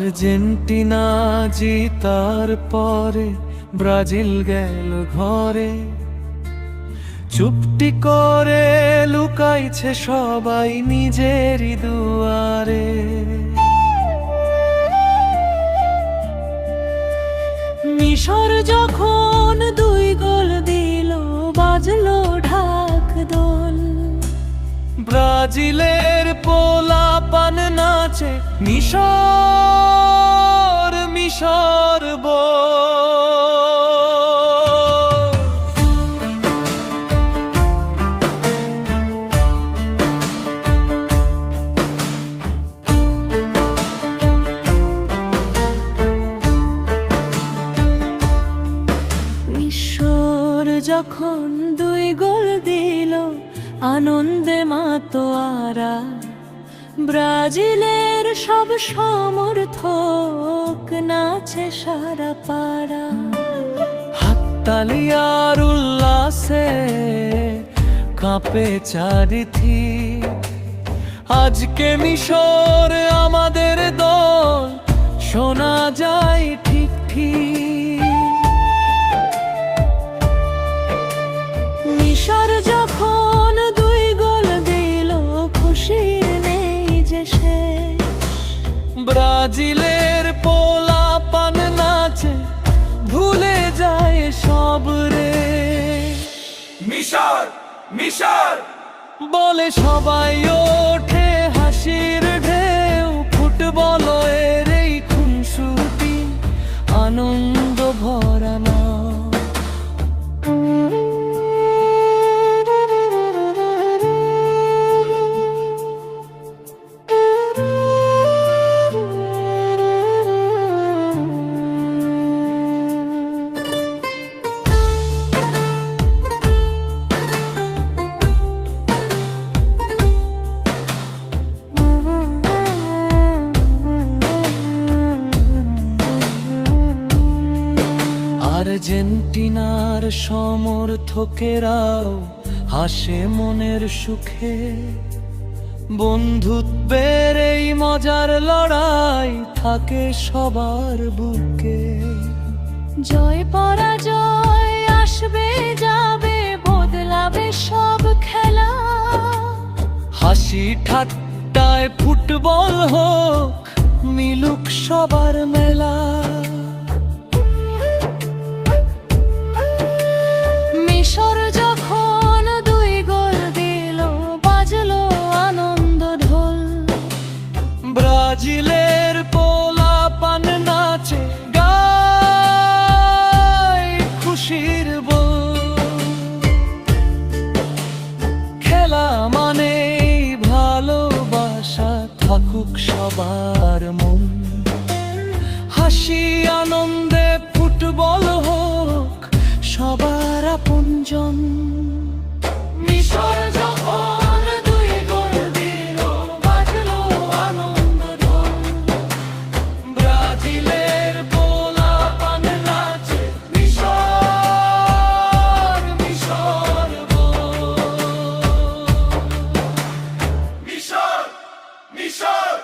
Argentina জিতার পরে Brazil গেল ঘরে, চুপটি করে লুকাইছে সবাই নিজেরই দুয়ারে। মিশর যখন 2 গোল দিল, বাজলো ঢাক দোল। ব্রাজিলের পোলাপান নাচে মিশর মিশর মিশর যখন 2 গোল দিল, আনন্দে মাতোয়ারা। ব্রাজিলের সব সমর্থক নাচে সারা পাড়া। হাততালি আর উল্লাসে কাঁপে চারিদিক। আজকে মিশর আমাদের দল, শোনা যায় ঠিক ঠিক। মিশর যখন 2 গোল দিল, খুশির নেই যে শেষ। ব্রাজিলের পোলাপান নাচে ভুলে যায় সব রে। মিশর মিশর বলে সবাই, ওঠে হাসির ঢেউ। ফুটবল এর এই খুনসুটি আনন্দ ভরা না। আর্জেন্টিনার সমর্থকেরাও হাসে মনের সুখে। বন্ধুত্বের এই মজার লড়াই থাকে সবার বুকে। জয় পরাজয় আসবে যাবে, বদলাবে সব খেলা। হাসি ঠাট্টায় ফুটবল হোক, মিলুক সবার মেলা। মিশর যখন 2 গোল দিল, বাজলো আনন্দ ঢোল। ব্রাজিলের পোলাপান নাচে গায় খুশির বল। খেলা মানে ভালোবাসা, থাকুক সবার মন। হাসি আনন্দে ফুটবল হোক সবার আপনজন। মিশর